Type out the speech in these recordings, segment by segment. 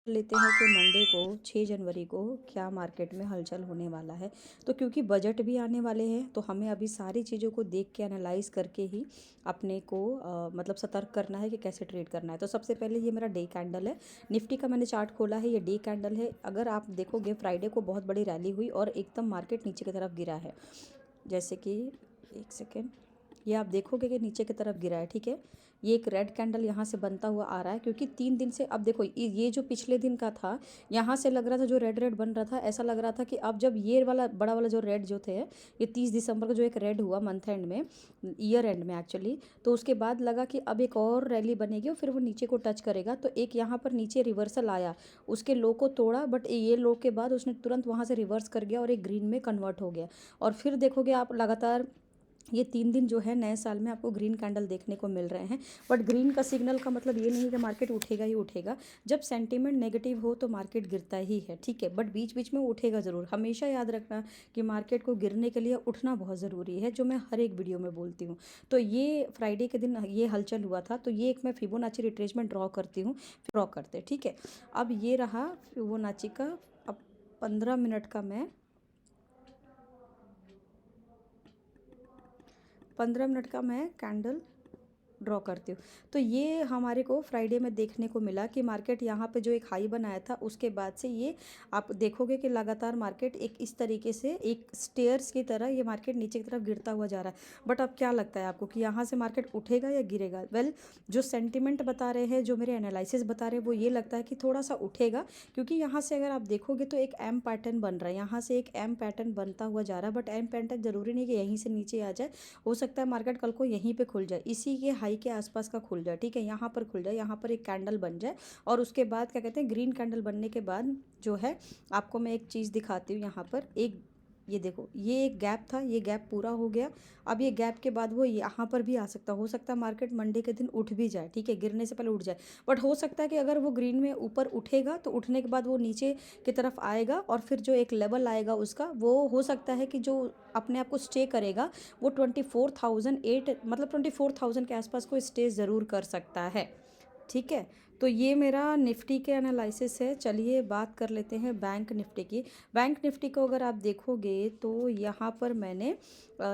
लेते हैं कि मंडे को 6 जनवरी को क्या मार्केट में हलचल होने वाला है। तो क्योंकि बजट भी आने वाले हैं तो हमें अभी सारी चीज़ों को देख के एनालाइज करके ही अपने को मतलब सतर्क करना है कि कैसे ट्रेड करना है। तो सबसे पहले ये मेरा डे कैंडल है। निफ्टी का मैंने चार्ट खोला है, ये डे कैंडल है। अगर आप देखोगे फ्राइडे को बहुत बड़ी रैली हुई और एकदम मार्केट नीचे की तरफ गिरा है। जैसे कि एक सेकेंड, ये आप देखोगे कि नीचे की तरफ गिरा है। ठीक है, ये एक रेड कैंडल यहाँ से बनता हुआ आ रहा है क्योंकि 3 दिन से अब देखो ये जो पिछले दिन का था, यहाँ से लग रहा था जो रेड रेड बन रहा था, ऐसा लग रहा था कि अब जब ये वाला बड़ा वाला जो रेड जो थे, ये 30 दिसंबर को जो एक रेड हुआ मंथ एंड में, ईयर एंड में एक्चुअली, तो उसके बाद लगा कि अब एक और रैली बनेगी और फिर वो नीचे को टच करेगा। तो एक यहाँ पर नीचे रिवर्सल आया, उसके लो को तोड़ा, बट ये लो के बाद उसने तुरंत वहाँ से रिवर्स कर गया और एक ग्रीन में कन्वर्ट हो गया। और फिर देखोगे आप लगातार ये 3 दिन जो है नए साल में आपको ग्रीन कैंडल देखने को मिल रहे हैं। बट ग्रीन का सिग्नल का मतलब ये नहीं है कि मार्केट उठेगा ही उठेगा। जब सेंटीमेंट नेगेटिव हो तो मार्केट गिरता ही है, ठीक है, बट बीच बीच में उठेगा ज़रूर। हमेशा याद रखना कि मार्केट को गिरने के लिए उठना बहुत ज़रूरी है, जो मैं हर एक वीडियो में बोलती हूँ। तो ये फ्राइडे के दिन ये हलचल हुआ था, तो ये एक मैं फिबोनाची रिट्रेसमेंट ड्रॉ करती हूँ, ड्रॉ करते, ठीक है। अब ये रहा फिबोनाची का। अब 15 मिनट का मैं 15 मिनट का मैं कैंडल ड्रॉ करती हूँ। तो ये हमारे को फ्राइडे में देखने को मिला कि मार्केट यहाँ पे जो एक हाई बनाया था उसके बाद से ये आप देखोगे कि लगातार मार्केट एक इस तरीके से एक स्टेयर्स की तरह ये मार्केट नीचे की तरफ गिरता हुआ जा रहा है। बट अब क्या लगता है आपको कि यहाँ से मार्केट उठेगा या गिरेगा? वेल, जो सेंटिमेंट बता रहे हैं, जो मेरे एनालिसिस बता रहे हैं, वो ये लगता है कि थोड़ा सा उठेगा, क्योंकि यहाँ से अगर आप देखोगे तो एक एम पैटर्न बन रहा है, यहाँ से एक एम पैटर्न बनता हुआ जा रहा है। बट एम पैटर्न ज़रूरी नहीं कि यहीं से नीचे आ जाए, हो सकता है मार्केट कल को यहीं पे खुल जाए, इसी के हाई के आसपास का खुल जाए, ठीक है, यहाँ पर खुल जाए, यहाँ पर एक कैंडल बन जाए। और उसके बाद क्या कहते हैं, ग्रीन कैंडल बनने के बाद जो है आपको मैं एक चीज़ दिखाती हूँ। यहाँ पर एक, ये देखो, ये एक गैप था, ये गैप पूरा हो गया। अब ये गैप के बाद वो यहाँ पर भी आ सकता, हो सकता है मार्केट मंडे के दिन उठ भी जाए, ठीक है, गिरने से पहले उठ जाए। बट हो सकता है कि अगर वो ग्रीन में ऊपर उठेगा तो उठने के बाद वो नीचे की तरफ आएगा और फिर जो एक लेवल आएगा उसका, वो हो सकता है कि जो अपने आप को स्टे करेगा वो 24,008 मतलब 24,000 के आसपास को स्टे ज़रूर कर सकता है, ठीक है। तो ये मेरा निफ्टी के एनालिसिस है। चलिए बात कर लेते हैं बैंक निफ्टी की। बैंक निफ्टी को अगर आप देखोगे तो यहाँ पर मैंने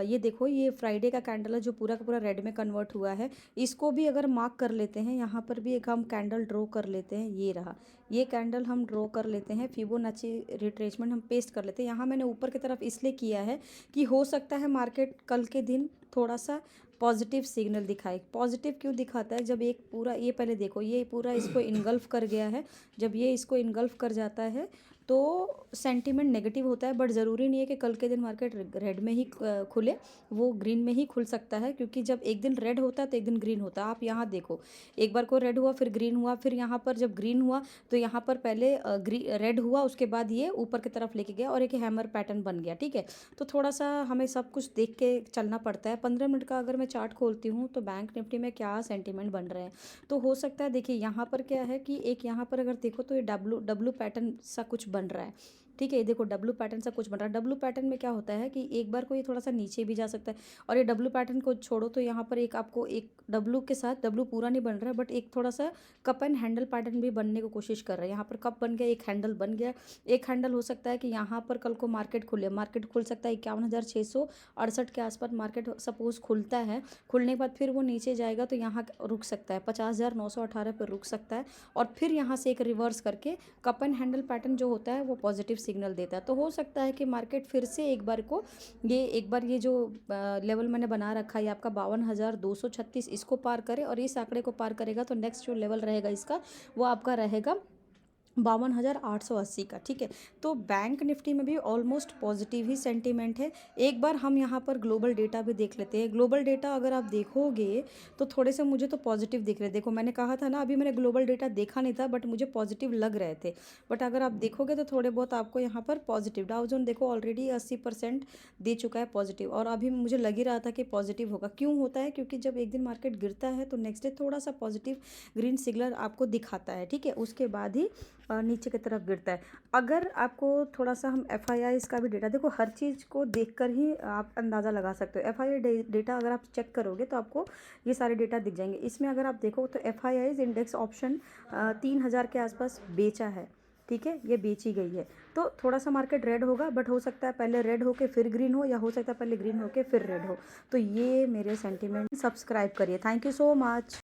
ये देखो, ये फ्राइडे का कैंडल है जो पूरा का पूरा रेड में कन्वर्ट हुआ है। इसको भी अगर मार्क कर लेते हैं, यहाँ पर भी एक हम कैंडल ड्रॉ कर लेते हैं, ये रहा, ये कैंडल हम ड्रॉ कर लेते हैं। फिबोनाची रिट्रेसमेंट हम पेस्ट कर लेते हैं। यहाँ मैंने ऊपर की तरफ इसलिए किया है कि हो सकता है मार्केट कल के दिन थोड़ा सा पॉजिटिव सिग्नल दिखाए। पॉजिटिव क्यों दिखाता है? जब एक पूरा, ये पहले देखो, ये पूरा इसको इनगल्फ कर गया है, जब ये इसको इनगल्फ कर जाता है तो सेंटीमेंट नेगेटिव होता है। बट ज़रूरी नहीं है कि कल के दिन मार्केट रेड में ही खुले, वो ग्रीन में ही खुल सकता है, क्योंकि जब एक दिन रेड होता है तो एक दिन ग्रीन होता है। आप यहाँ देखो, एक बार को रेड हुआ, फिर ग्रीन हुआ, फिर यहाँ पर जब ग्रीन हुआ तो यहाँ पर पहले रेड हुआ, उसके बाद ये ऊपर की तरफ लेके गया और एक हैमर पैटर्न बन गया, ठीक है। तो थोड़ा सा हमें सब कुछ देख के चलना पड़ता है। 15 मिनट का अगर मैं चार्ट खोलती हूँ तो बैंक निफ्टी में क्या सेंटीमेंट बन रहे हैं, तो हो सकता है, देखिए यहाँ पर क्या है कि एक यहाँ पर अगर देखो तो ये डब्लू डब्लू पैटर्न सा कुछ बन रहा है, ठीक है। ये देखो डब्लू पैटर्न सा कुछ बन रहा है। डब्लू पैटर्न में क्या होता है कि एक बार को ये थोड़ा सा नीचे भी जा सकता है, और ये डब्लू पैटर्न को छोड़ो तो यहाँ पर एक आपको एक डब्लू के साथ, डब्लू पूरा नहीं बन रहा है बट एक थोड़ा सा कप एंड हैंडल पैटर्न भी बनने को कोशिश कर रहा है। यहाँ पर कप बन गया, एक हैंडल बन गया। एक हैंडल हो सकता है कि यहाँ पर कल को मार्केट खुले, मार्केट खुल सकता है 51,668 के आसपास मार्केट सपोज खुलता है। खुलने के बाद फिर वो नीचे जाएगा तो यहाँ रुक सकता है 50,918 पर रुक सकता है, और फिर यहाँ से एक रिवर्स करके कप एंड हैंडल पैटर्न जो होता है वो पॉजिटिव सिग्नल देता है। तो हो सकता है कि मार्केट फिर से एक बार को एक बार ये जो लेवल मैंने बना रखा है आपका 52,236, इसको पार करे और इस आंकड़े को पार करेगा तो नेक्स्ट जो लेवल रहेगा इसका, वो आपका रहेगा 52,880 का, ठीक है। तो बैंक निफ्टी में भी ऑलमोस्ट पॉजिटिव ही सेंटीमेंट है। एक बार हम यहाँ पर ग्लोबल डेटा भी देख लेते हैं। ग्लोबल डेटा अगर आप देखोगे तो थोड़े से मुझे तो पॉजिटिव दिख रहे हैं। देखो मैंने कहा था ना, अभी मैंने ग्लोबल डेटा देखा नहीं था बट मुझे पॉजिटिव लग रहे थे, बट अगर आप देखोगे तो थोड़े बहुत आपको यहाँ पर पॉजिटिव, डाउ जोन देखो ऑलरेडी 80% दे चुका है पॉजिटिव, और अभी मुझे लग ही रहा था कि पॉजिटिव होगा। क्यों होता है? क्योंकि जब एक दिन मार्केट गिरता है तो नेक्स्ट डे थोड़ा सा पॉजिटिव ग्रीन सिग्नल आपको दिखाता है, ठीक है। उसके बाद ही नीचे की तरफ गिरता है। अगर आपको थोड़ा सा हम एफआईआईज़ का भी डेटा, देखो हर चीज़ को देखकर ही आप अंदाज़ा लगा सकते हो। एफआईआई डेटा अगर आप चेक करोगे तो आपको ये सारे डेटा दिख जाएंगे। इसमें अगर आप देखो तो एफआईआईज़ इंडेक्स ऑप्शन 3000 के आसपास बेचा है, ठीक है, ये बेची गई है। तो थोड़ा सा मार्केट रेड होगा, बट हो सकता है पहले रेड होके फिर ग्रीन हो, या हो सकता है पहले ग्रीन होके फिर रेड हो। तो ये मेरे सेंटिमेंट। सब्सक्राइब करिए। Thank you so much.